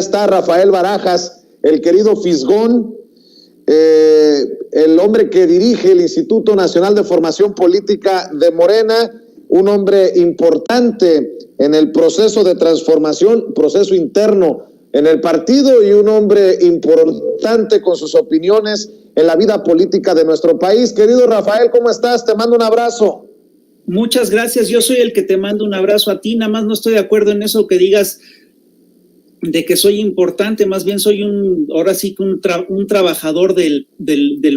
está Rafael Barajas, el querido Fisgón, el hombre que dirige el Instituto Nacional de Formación Política de Morena, un hombre importante en el proceso de transformación, proceso interno en el partido, y un hombre importante con sus opiniones en la vida política de nuestro país. Querido Rafael, ¿cómo estás? Te mando un abrazo. Muchas gracias, yo soy el que te mando un abrazo a ti, nada más no estoy de acuerdo en eso que digas de que soy importante, más bien soy ahora sí que un trabajador del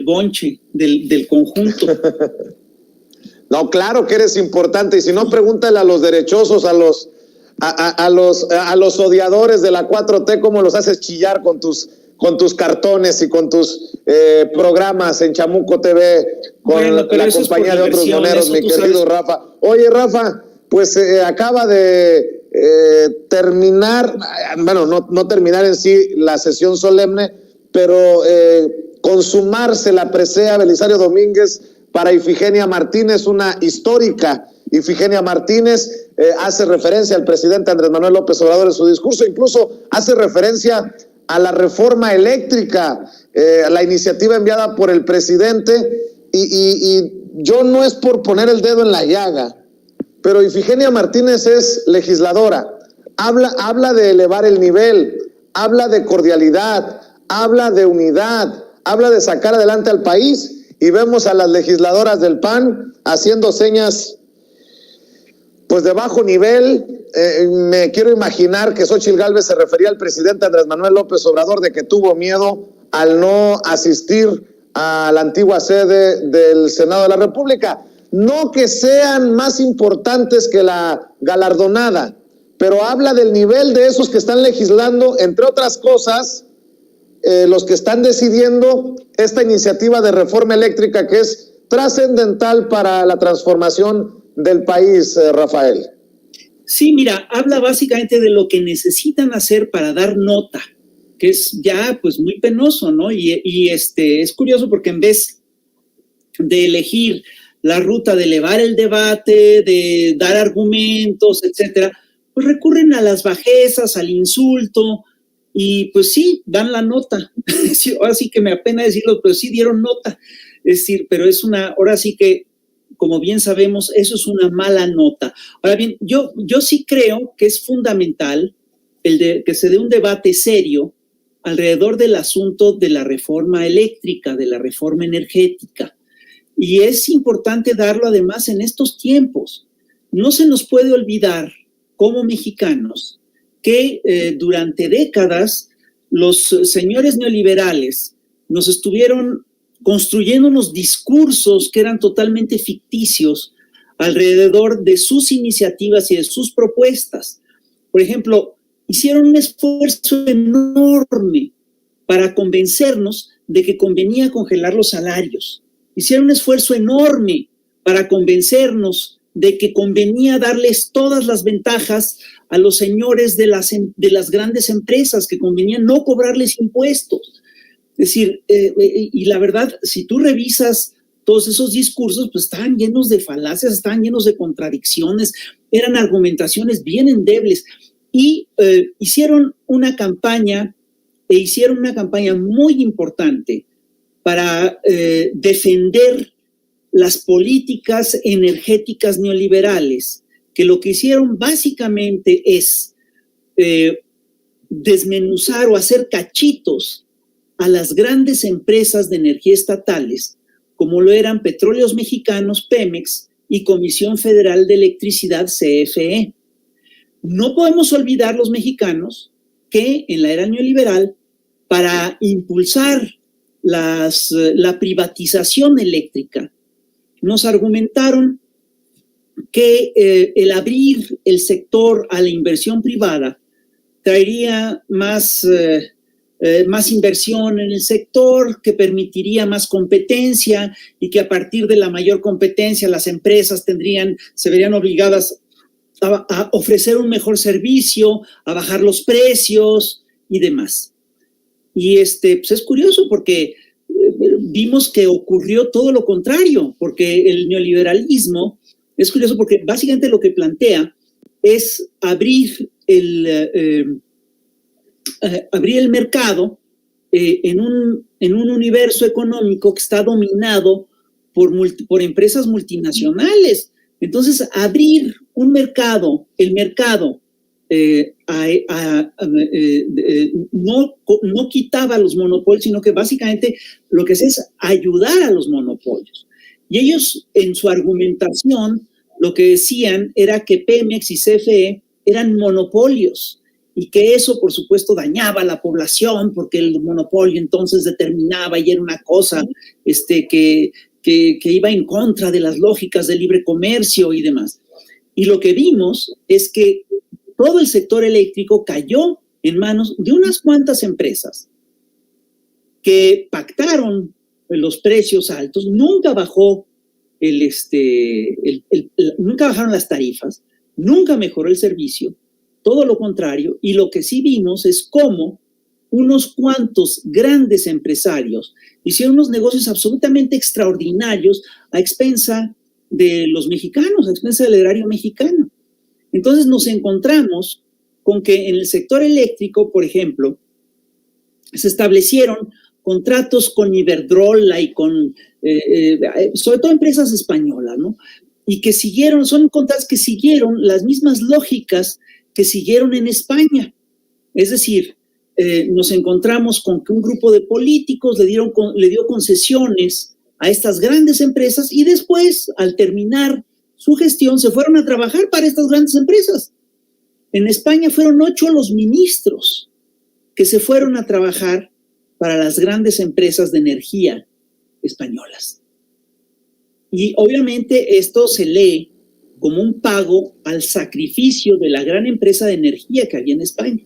bonche, del conjunto. No, claro que eres importante, y si no, pregúntale a los derechosos, a los odiadores de la 4T, cómo los haces chillar con tus cartones y con tus programas en Chamuco TV, con la compañía de otros moneros, mi querido Rafa. Oye, Rafa, pues acaba de terminar, bueno, no terminar en sí la sesión solemne, pero consumarse la presea Belisario Domínguez para Ifigenia Martínez, una histórica Ifigenia Martínez. Hace referencia al presidente Andrés Manuel López Obrador en su discurso, incluso hace referencia a la reforma eléctrica, a la iniciativa enviada por el presidente, y yo no es por poner el dedo en la llaga, pero Ifigenia Martínez es legisladora, habla de elevar el nivel, habla de cordialidad, habla de unidad, habla de sacar adelante al país, y vemos a las legisladoras del PAN haciendo señas pues de bajo nivel. Me quiero imaginar que Xóchitl Gálvez se refería al presidente Andrés Manuel López Obrador de que tuvo miedo al no asistir a la antigua sede del Senado de la República. No que sean más importantes que la galardonada, pero habla del nivel de esos que están legislando, entre otras cosas, los que están decidiendo esta iniciativa de reforma eléctrica que es trascendental para la transformación del país, Rafael. Sí, mira, habla básicamente de lo que necesitan hacer para dar nota, que es ya pues muy penoso, ¿no? Y es curioso porque en vez de elegir la ruta de elevar el debate, de dar argumentos, etcétera, pues recurren a las bajezas, al insulto, y pues sí, dan la nota. Ahora sí que me apena decirlo, pero sí dieron nota. Es decir, pero ahora sí que, como bien sabemos, eso es una mala nota. Ahora bien, yo sí creo que es fundamental que se dé un debate serio alrededor del asunto de la reforma eléctrica, de la reforma energética. Y es importante darlo además en estos tiempos. No se nos puede olvidar, como mexicanos, que durante décadas los señores neoliberales nos estuvieron construyendo unos discursos que eran totalmente ficticios alrededor de sus iniciativas y de sus propuestas. Por ejemplo, hicieron un esfuerzo enorme para convencernos de que convenía congelar los salarios. Hicieron un esfuerzo enorme para convencernos de que convenía darles todas las ventajas a los señores de las grandes empresas, que convenía no cobrarles impuestos. Es decir, y la verdad, si tú revisas todos esos discursos, pues estaban llenos de falacias, estaban llenos de contradicciones, eran argumentaciones bien endebles, y hicieron una campaña muy importante para defender las políticas energéticas neoliberales, que lo que hicieron básicamente es desmenuzar o hacer cachitos a las grandes empresas de energía estatales, como lo eran Petróleos Mexicanos, Pemex, y Comisión Federal de Electricidad, CFE. No podemos olvidar los mexicanos que en la era neoliberal, para impulsar la privatización eléctrica, nos argumentaron que el abrir el sector a la inversión privada traería más inversión en el sector, que permitiría más competencia, y que a partir de la mayor competencia las empresas se verían obligadas a ofrecer un mejor servicio, a bajar los precios y demás. Y pues es curioso porque vimos que ocurrió todo lo contrario, porque el neoliberalismo es curioso porque básicamente lo que plantea es abrir abrir el mercado en un universo económico que está dominado por empresas multinacionales. Entonces, abrir un mercado, el mercado, no quitaba los monopolios, sino que básicamente lo que hace es ayudar a los monopolios. Y ellos, en su argumentación, lo que decían era que Pemex y CFE eran monopolios y que eso, por supuesto, dañaba a la población porque el monopolio entonces determinaba y era una cosa que iba en contra de las lógicas del libre comercio y demás. Y lo que vimos es que todo el sector eléctrico cayó en manos de unas cuantas empresas que pactaron los precios altos, nunca bajó nunca bajaron las tarifas, nunca mejoró el servicio, todo lo contrario, y lo que sí vimos es cómo unos cuantos grandes empresarios hicieron unos negocios absolutamente extraordinarios a expensa de los mexicanos, a expensa del erario mexicano. Entonces nos encontramos con que en el sector eléctrico, por ejemplo, se establecieron contratos con Iberdrola y con, sobre todo empresas españolas, ¿no? Y que son contratos que siguieron las mismas lógicas que siguieron en España. Es decir, nos encontramos con que un grupo de políticos le dio concesiones a estas grandes empresas y después, al terminar su gestión, se fueron a trabajar para estas grandes empresas. En España fueron 8 los ministros que se fueron a trabajar para las grandes empresas de energía españolas. Y obviamente esto se lee como un pago al sacrificio de la gran empresa de energía que había en España.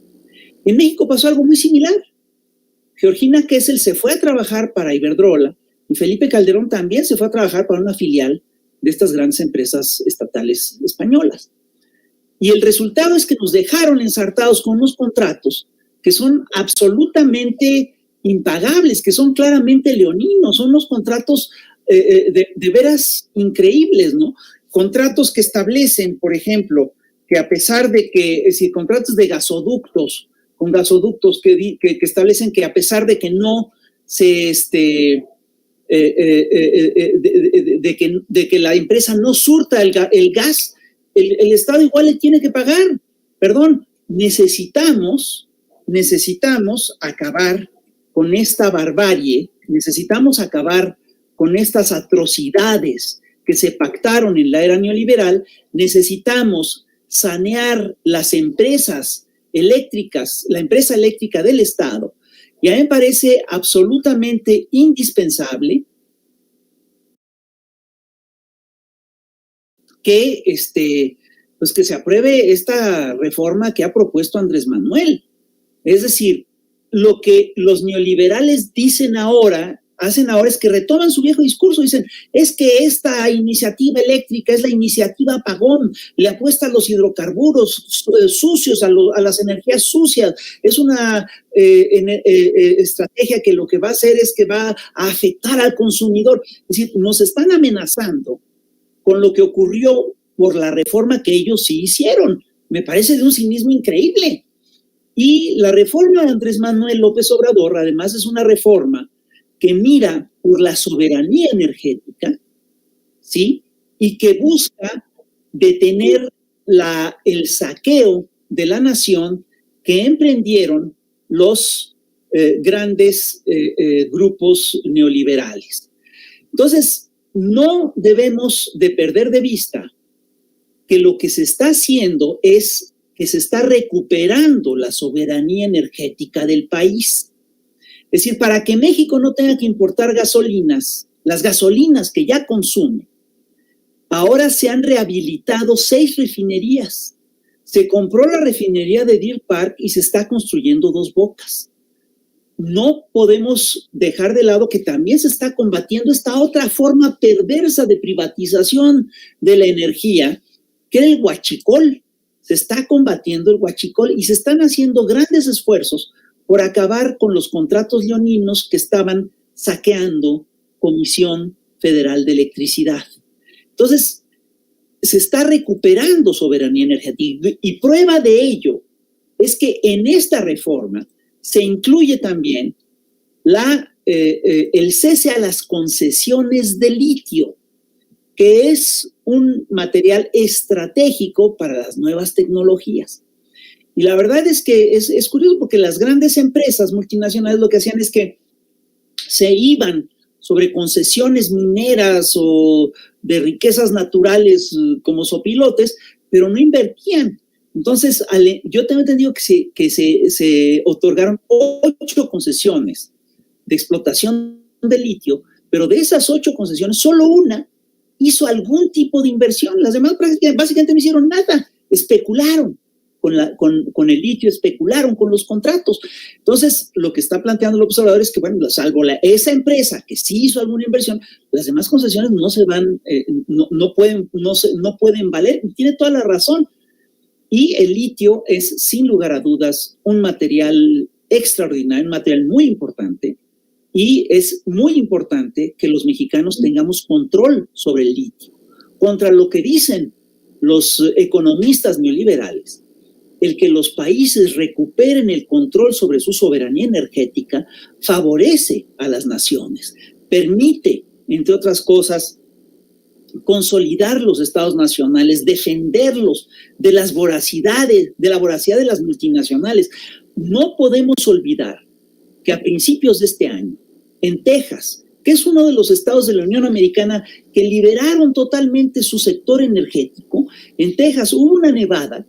En México pasó algo muy similar. Georgina Kessel se fue a trabajar para Iberdrola y Felipe Calderón también se fue a trabajar para una filial de estas grandes empresas estatales españolas. Y el resultado es que nos dejaron ensartados con unos contratos que son absolutamente impagables, que son claramente leoninos, son unos contratos de veras increíbles, ¿no? Contratos que establecen, por ejemplo, que a pesar de que, es decir, contratos de gasoductos, con gasoductos que establecen que a pesar de que no se, de que la empresa no surta el gas, el Estado igual le tiene que pagar. Perdón, necesitamos acabar con esta barbarie, necesitamos acabar con estas atrocidades que se pactaron en la era neoliberal, necesitamos sanear las empresas eléctricas, la empresa eléctrica del Estado, y a mí me parece absolutamente indispensable que, pues que se apruebe esta reforma que ha propuesto Andrés Manuel. Es decir, lo que los neoliberales hacen ahora es que retoman su viejo discurso, dicen, es que esta iniciativa eléctrica es la iniciativa apagón, le apuesta a los hidrocarburos sucios, a las energías sucias, es una estrategia que lo que va a hacer es que va a afectar al consumidor. Es decir, nos están amenazando con lo que ocurrió por la reforma que ellos sí hicieron. Me parece de un cinismo increíble. Y la reforma de Andrés Manuel López Obrador, además, es una reforma que mira por la soberanía energética, ¿sí? Y que busca detener el saqueo de la nación que emprendieron los grandes grupos neoliberales. Entonces, no debemos de perder de vista que lo que se está haciendo es que se está recuperando la soberanía energética del país. Es decir, para que México no tenga que importar gasolinas, las gasolinas que ya consume, ahora se han rehabilitado 6 refinerías. Se compró la refinería de Deer Park y se está construyendo 2 Bocas. No podemos dejar de lado que también se está combatiendo esta otra forma perversa de privatización de la energía, que era el huachicol. Se está combatiendo el huachicol y se están haciendo grandes esfuerzos por acabar con los contratos leoninos que estaban saqueando Comisión Federal de Electricidad. Entonces, se está recuperando soberanía energética y prueba de ello es que en esta reforma se incluye también el cese a las concesiones de litio, que es un material estratégico para las nuevas tecnologías. Y la verdad es que es curioso porque las grandes empresas multinacionales lo que hacían es que se iban sobre concesiones mineras o de riquezas naturales como sopilotes, pero no invertían. Entonces, yo tengo entendido que se otorgaron 8 concesiones de explotación de litio, pero de esas 8 concesiones, solo una hizo algún tipo de inversión. Las demás básicamente no hicieron nada, especularon con el litio, especularon con los contratos. Entonces, lo que está planteando el observador es que, bueno, salvo esa empresa que sí hizo alguna inversión, las demás concesiones no se van, no pueden valer. Tiene toda la razón. Y el litio es, sin lugar a dudas, un material extraordinario, un material muy importante. Y es muy importante que los mexicanos tengamos control sobre el litio. Contra lo que dicen los economistas neoliberales, el que los países recuperen el control sobre su soberanía energética favorece a las naciones, permite, entre otras cosas, consolidar los estados nacionales, defenderlos de la voracidad de las multinacionales. No podemos olvidar que a principios de este año, en Texas, que es uno de los estados de la Unión Americana que liberaron totalmente su sector energético, en Texas hubo una nevada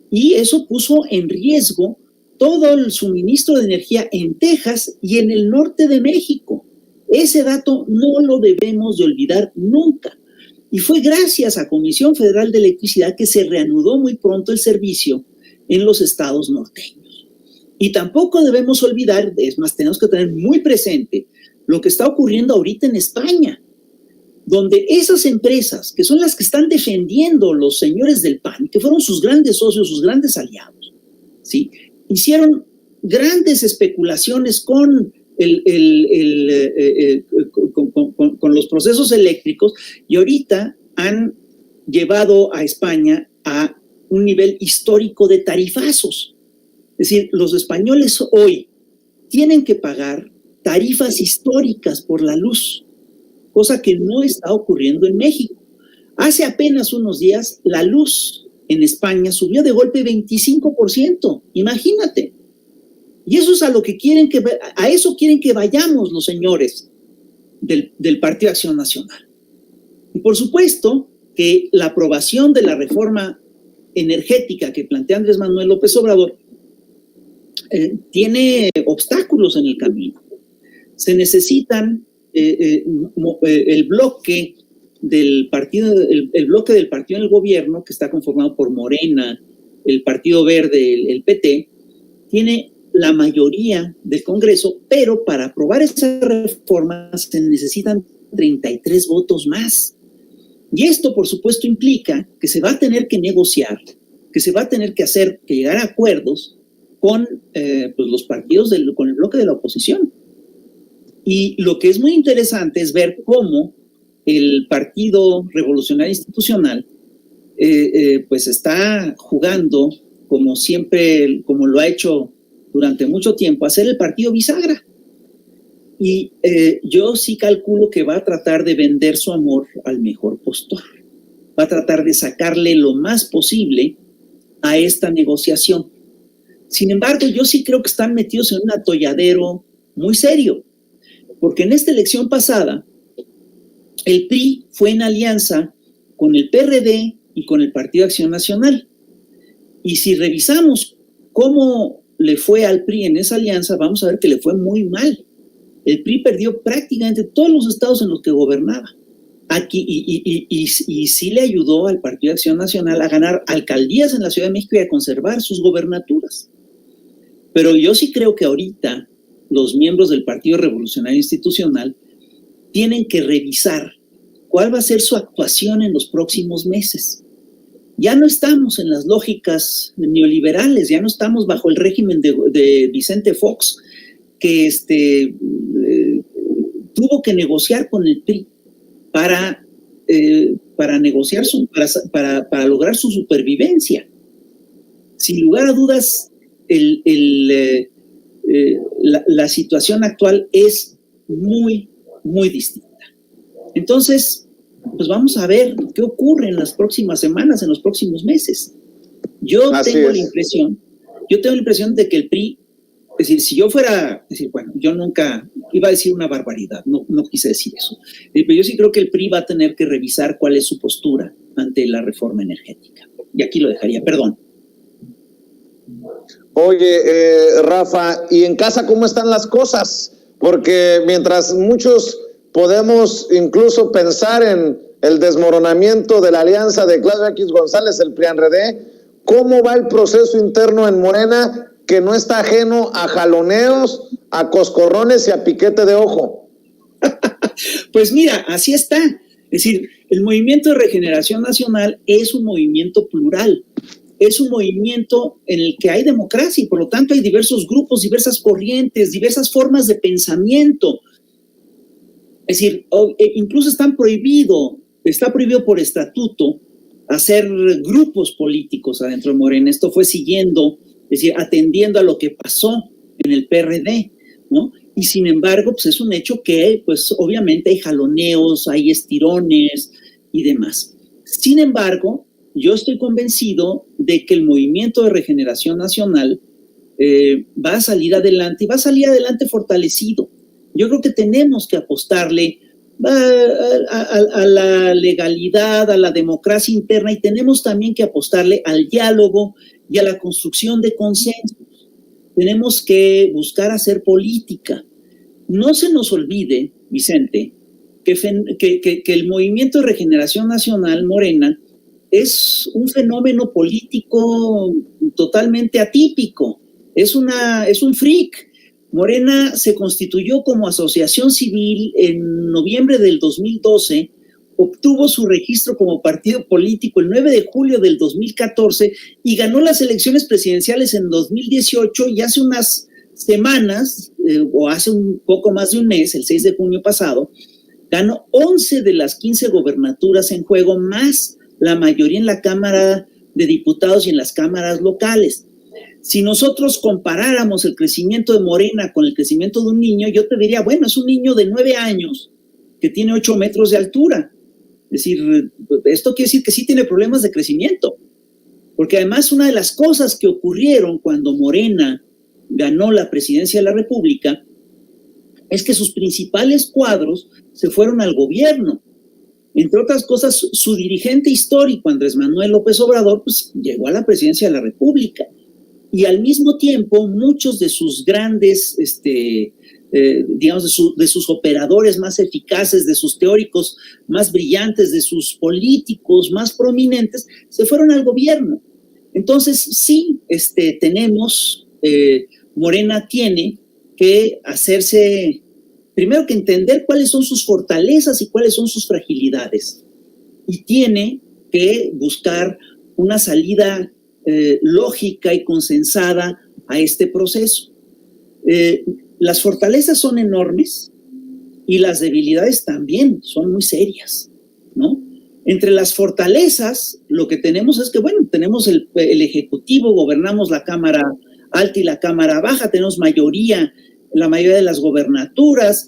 y eso puso en riesgo todo el suministro de energía en Texas y en el norte de México. Ese dato no lo debemos de olvidar nunca. Y fue gracias a Comisión Federal de Electricidad que se reanudó muy pronto el servicio en los estados norteños. Y tampoco debemos olvidar, es más, tenemos que tener muy presente lo que está ocurriendo ahorita en España, donde esas empresas, que son las que están defendiendo los señores del PAN, que fueron sus grandes socios, sus grandes aliados, ¿sí?, hicieron grandes especulaciones con con los procesos eléctricos y ahorita han llevado a España a un nivel histórico de tarifazos. Es decir, los españoles hoy tienen que pagar tarifas históricas por la luz, cosa que no está ocurriendo en México. Hace apenas unos días, la luz en España subió de golpe 25%, imagínate. Y eso es a eso quieren que vayamos los señores del Partido Acción Nacional. Y por supuesto que la aprobación de la reforma energética que plantea Andrés Manuel López Obrador tiene obstáculos en el camino. Se necesitan el bloque del partido en el gobierno, que está conformado por Morena, el Partido Verde, el PT, tiene la mayoría del Congreso, pero para aprobar esa reforma se necesitan 33 votos más. Y esto, por supuesto, implica que se va a tener que negociar, que se va a tener que llegar a acuerdos con los partidos, con el bloque de la oposición. Y lo que es muy interesante es ver cómo el Partido Revolucionario Institucional pues está jugando, como siempre, como lo ha hecho durante mucho tiempo, a ser el partido bisagra. Y yo sí calculo que va a tratar de vender su amor al mejor postor. Va a tratar de sacarle lo más posible a esta negociación. Sin embargo, yo sí creo que están metidos en un atolladero muy serio, porque en esta elección pasada, el PRI fue en alianza con el PRD y con el Partido Acción Nacional. Y si revisamos cómo le fue al PRI en esa alianza, vamos a ver que le fue muy mal. El PRI perdió prácticamente todos los estados en los que gobernaba. Aquí, y sí le ayudó al Partido Acción Nacional a ganar alcaldías en la Ciudad de México y a conservar sus gobernaturas. Pero yo sí creo que ahorita los miembros del Partido Revolucionario Institucional tienen que revisar cuál va a ser su actuación en los próximos meses. Ya no estamos en las lógicas neoliberales, ya no estamos bajo el régimen de Vicente Fox, que tuvo que negociar con el PRI para negociar para lograr su supervivencia. Sin lugar a dudas, la situación actual es muy, muy distinta. Entonces, pues vamos a ver qué ocurre en las próximas semanas, en los próximos meses. Yo tengo la impresión de que el PRI, es decir, si yo fuera, bueno, yo nunca iba a decir una barbaridad, no quise decir eso, pero yo sí creo que el PRI va a tener que revisar cuál es su postura ante la reforma energética. Y aquí lo dejaría, perdón. Oye, Rafa, ¿y en casa cómo están las cosas? Porque mientras muchos podemos incluso pensar en el desmoronamiento de la alianza de Claudio X González, el PRI-PAN-RD, ¿cómo va el proceso interno en Morena que no está ajeno a jaloneos, a coscorrones y a piquete de ojo? Pues mira, así está. Es decir, el Movimiento de Regeneración Nacional es un movimiento plural, es un movimiento en el que hay democracia y por lo tanto hay diversos grupos, diversas corrientes, diversas formas de pensamiento. Es decir, incluso está prohibido por estatuto hacer grupos políticos adentro de Morena. Esto fue siguiendo, es decir, atendiendo a lo que pasó en el PRD, ¿no? Y sin embargo, pues es un hecho que, pues obviamente hay jaloneos, hay estirones y demás. Sin embargo, yo estoy convencido de que el Movimiento de Regeneración Nacional va a salir adelante y va a salir adelante fortalecido. Yo creo que tenemos que apostarle a la legalidad, a la democracia interna y tenemos también que apostarle al diálogo y a la construcción de consensos. Tenemos que buscar hacer política. No se nos olvide, Vicente, que el Movimiento de Regeneración Nacional, Morena, es un fenómeno político totalmente atípico. Es un freak. Morena se constituyó como asociación civil en noviembre del 2012, obtuvo su registro como partido político el 9 de julio del 2014 y ganó las elecciones presidenciales en 2018 y hace unas semanas, o hace un poco más de un mes, el 6 de junio pasado, ganó 11 de las 15 gobernaturas en juego, más la mayoría en la Cámara de Diputados y en las cámaras locales. Si nosotros comparáramos el crecimiento de Morena con el crecimiento de un niño, yo te diría, bueno, es un niño de 9 años que tiene 8 metros de altura. Es decir, esto quiere decir que sí tiene problemas de crecimiento. Porque además una de las cosas que ocurrieron cuando Morena ganó la presidencia de la República es que sus principales cuadros se fueron al gobierno. Entre otras cosas, su dirigente histórico, Andrés Manuel López Obrador, pues llegó a la presidencia de la República. Y al mismo tiempo, muchos de sus grandes, digamos, de sus operadores más eficaces, de sus teóricos más brillantes, de sus políticos más prominentes, se fueron al gobierno. Entonces, sí, tenemos, Morena tiene que hacerse, primero que entender cuáles son sus fortalezas y cuáles son sus fragilidades. Y tiene que buscar una salida lógica y consensada a este proceso. Las fortalezas son enormes y las debilidades también son muy serias, ¿no? Entre las fortalezas, lo que tenemos es que, bueno, tenemos el Ejecutivo, gobernamos la Cámara Alta y la Cámara Baja, tenemos la mayoría de las gobernaturas.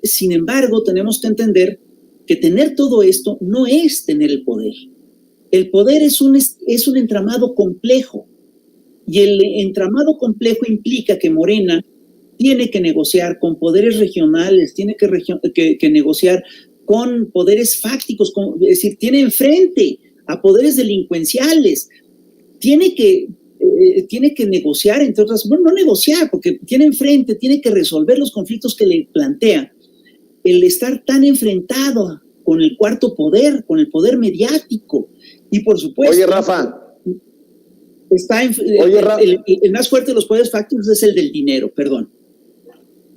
Sin embargo, tenemos que entender que tener todo esto no es tener el poder. El poder es un entramado complejo y el entramado complejo implica que Morena tiene que negociar con poderes regionales, tiene que negociar con poderes fácticos, es decir, tiene enfrente a poderes delincuenciales, tiene que negociar, entre otras, bueno, no negociar, porque tiene enfrente, tiene que resolver los conflictos que le plantea el estar tan enfrentado con el cuarto poder, con el poder mediático. Y por supuesto, oye, Rafa, el más fuerte de los poderes fácticos es el del dinero, perdón.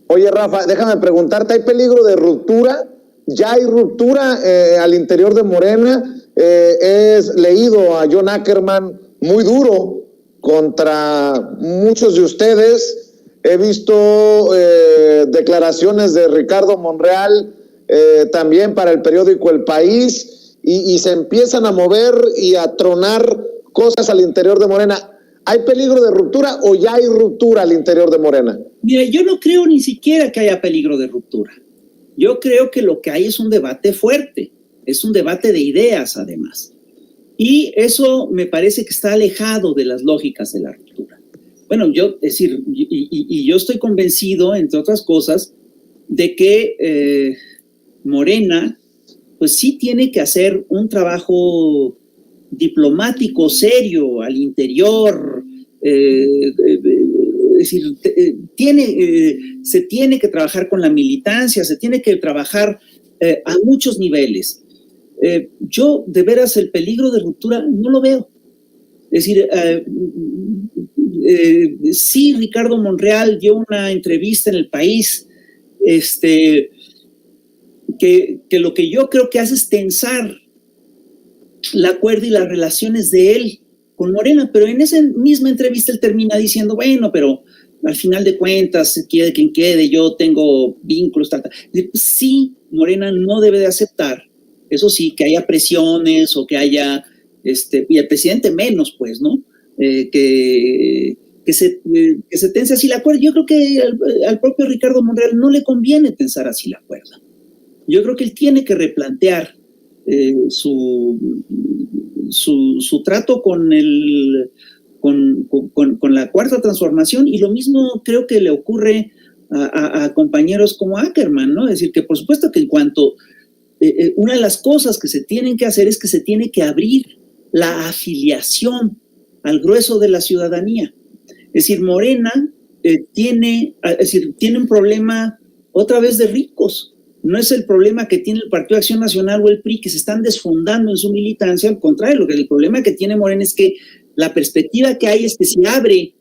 Oye, Rafa, déjame preguntarte, ¿hay peligro de ruptura? ¿Ya hay ruptura al interior de Morena? He leído a John Ackerman muy duro contra muchos de ustedes. He visto declaraciones de Ricardo Monreal también para el periódico El País y se empiezan a mover y a tronar cosas al interior de Morena. ¿Hay peligro de ruptura o ya hay ruptura al interior de Morena? Mira, yo no creo ni siquiera que haya peligro de ruptura. Yo creo que lo que hay es un debate fuerte, es un debate de ideas además. Y eso me parece que está alejado de las lógicas de la ruptura. Bueno, yo estoy convencido, entre otras cosas, de que Morena, pues sí tiene que hacer un trabajo diplomático serio al interior, es decir, se tiene que trabajar con la militancia, se tiene que trabajar a muchos niveles. Yo, de veras, el peligro de ruptura no lo veo. Es decir, sí, Ricardo Monreal dio una entrevista en El País, que lo que yo creo que hace es tensar la cuerda y las relaciones de él con Morena, pero en esa misma entrevista él termina diciendo, bueno, pero al final de cuentas, quede quien quede, yo tengo vínculos, tal. Sí, Morena no debe de aceptar, eso sí, que haya presiones o que haya, y el presidente menos, pues, ¿no? Que se tense así la cuerda. Yo creo que al propio Ricardo Monreal no le conviene tensar así la cuerda. Yo creo que él tiene que replantear su trato con la Cuarta Transformación, y lo mismo creo que le ocurre a compañeros como Ackerman, ¿no? Es decir, que por supuesto que en cuanto una de las cosas que se tienen que hacer es que se tiene que abrir la afiliación al grueso de la ciudadanía. Es decir, Morena tiene un problema otra vez de ricos. No es el problema que tiene el Partido de Acción Nacional o el PRI, que se están desfondando en su militancia. Al contrario, el problema que tiene Morena es que la perspectiva que hay es que si abre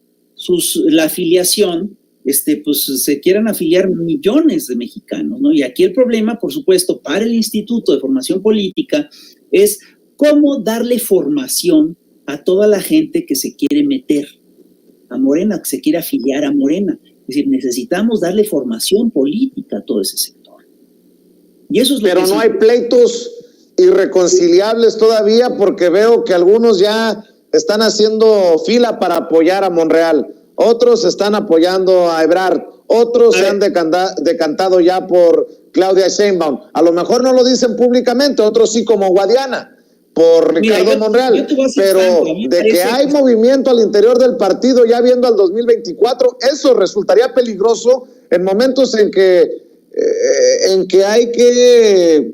la afiliación, pues se quieran afiliar millones de mexicanos, ¿no? Y aquí el problema, por supuesto, para el Instituto de Formación Política es cómo darle formación a toda la gente que se quiere meter a Morena, que se quiere afiliar a Morena. Es decir, necesitamos darle formación política a todo ese sector. Y eso es lo Pero que no hay pleitos irreconciliables todavía, porque veo que algunos ya están haciendo fila para apoyar a Monreal, otros están apoyando a Ebrard, otros se han decantado ya por Claudia Sheinbaum. A lo mejor no lo dicen públicamente, otros sí, como Guadiana, por Ricardo Monreal, pero de que hay movimiento al interior del partido ya viendo al 2024, eso resultaría peligroso en momentos en que hay que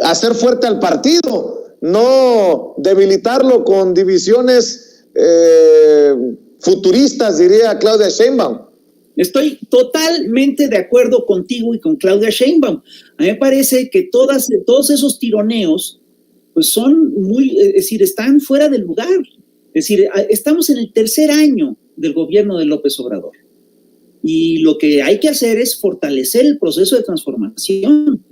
hacer fuerte al partido, no debilitarlo con divisiones futuristas, diría Claudia Sheinbaum. Estoy totalmente de acuerdo contigo y con Claudia Sheinbaum. A mí me parece que todos esos tironeos pues son es decir, están fuera del lugar. Es decir, estamos en el tercer año del gobierno de López Obrador. Y lo que hay que hacer es fortalecer el proceso de transformación.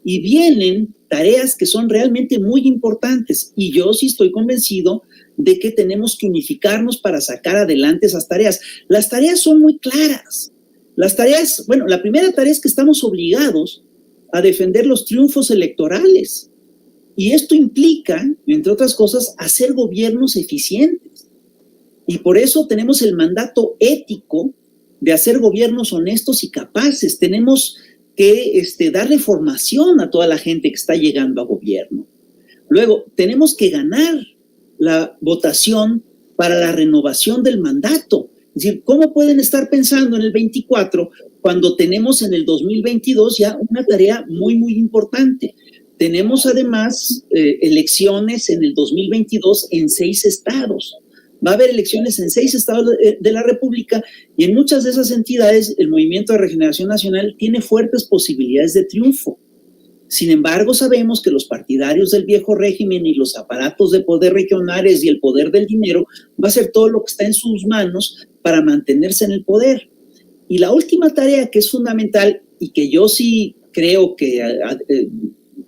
Y vienen tareas que son realmente muy importantes. Y yo sí estoy convencido de que tenemos que unificarnos para sacar adelante esas tareas. Las tareas son muy claras. La primera tarea es que estamos obligados a defender los triunfos electorales. Y esto implica, entre otras cosas, hacer gobiernos eficientes. Y por eso tenemos el mandato ético de hacer gobiernos honestos y capaces. Tenemos que darle formación a toda la gente que está llegando a gobierno. Luego, tenemos que ganar la votación para la renovación del mandato. Es decir, ¿cómo pueden estar pensando en el 24 cuando tenemos en el 2022 ya una tarea muy, muy importante? Tenemos además elecciones en el 2022 en 6 estados. Va a haber elecciones en 6 estados de la República, y en muchas de esas entidades el Movimiento de Regeneración Nacional tiene fuertes posibilidades de triunfo. Sin embargo, sabemos que los partidarios del viejo régimen y los aparatos de poder regionales y el poder del dinero va a hacer todo lo que está en sus manos para mantenerse en el poder. Y la última tarea que es fundamental, y que yo sí creo que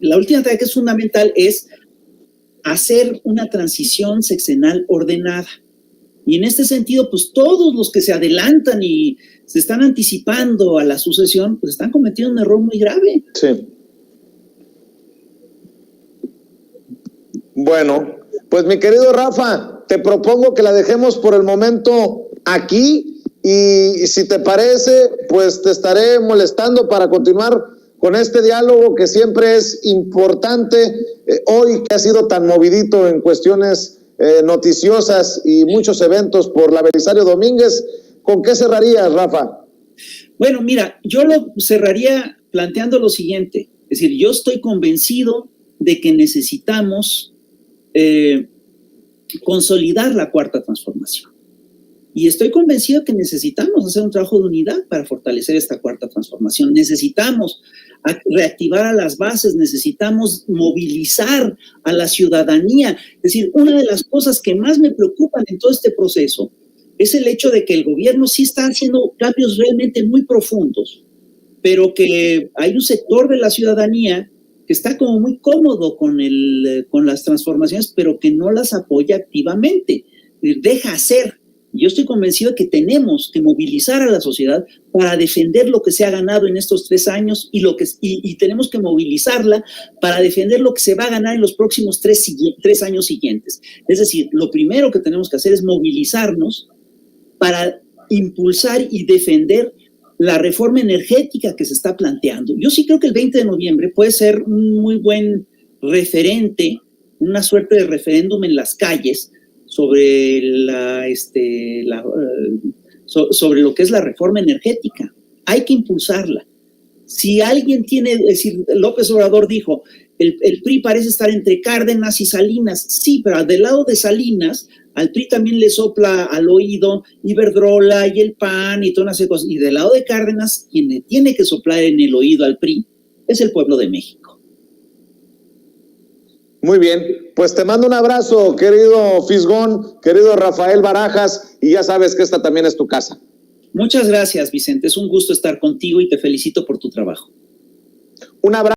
la última tarea que es fundamental es hacer una transición sexenal ordenada. Y en este sentido, pues todos los que se adelantan y se están anticipando a la sucesión, pues están cometiendo un error muy grave. Sí. Bueno, Pues mi querido Rafa, te propongo que la dejemos por el momento aquí y si te parece, pues te estaré molestando para continuar con este diálogo que siempre es importante, hoy que ha sido tan movidito en cuestiones noticiosas y muchos eventos por la Belisario Domínguez. ¿Con qué cerrarías, Rafa? Bueno, mira, yo lo cerraría planteando lo siguiente, es decir, yo estoy convencido de que necesitamos consolidar la cuarta transformación. Y estoy convencido que necesitamos hacer un trabajo de unidad para fortalecer esta cuarta transformación. Necesitamos reactivar a las bases, necesitamos movilizar a la ciudadanía. Es decir, una de las cosas que más me preocupan en todo este proceso es el hecho de que el gobierno sí está haciendo cambios realmente muy profundos, pero que hay un sector de la ciudadanía que está como muy cómodo con las transformaciones, pero que no las apoya activamente, deja hacer. Yo estoy convencido de que tenemos que movilizar a la sociedad para defender lo que se ha ganado en estos 3 años y tenemos que movilizarla para defender lo que se va a ganar en los próximos 3 años siguientes. Es decir, lo primero que tenemos que hacer es movilizarnos para impulsar y defender la reforma energética que se está planteando. Yo sí creo que el 20 de noviembre puede ser un muy buen referente, una suerte de referéndum en las calles sobre sobre lo que es la reforma energética. Hay que impulsarla. Si alguien tiene, es decir, López Obrador dijo, el PRI parece estar entre Cárdenas y Salinas. Sí, pero del lado de Salinas, al PRI también le sopla al oído Iberdrola y el PAN y todas esas cosas. Y del lado de Cárdenas, quien le tiene que soplar en el oído al PRI es el pueblo de México. Muy bien, pues te mando un abrazo, querido Fisgón, querido Rafael Barajas, y ya sabes que esta también es tu casa. Muchas gracias, Vicente. Es un gusto estar contigo y te felicito por tu trabajo. Un abrazo.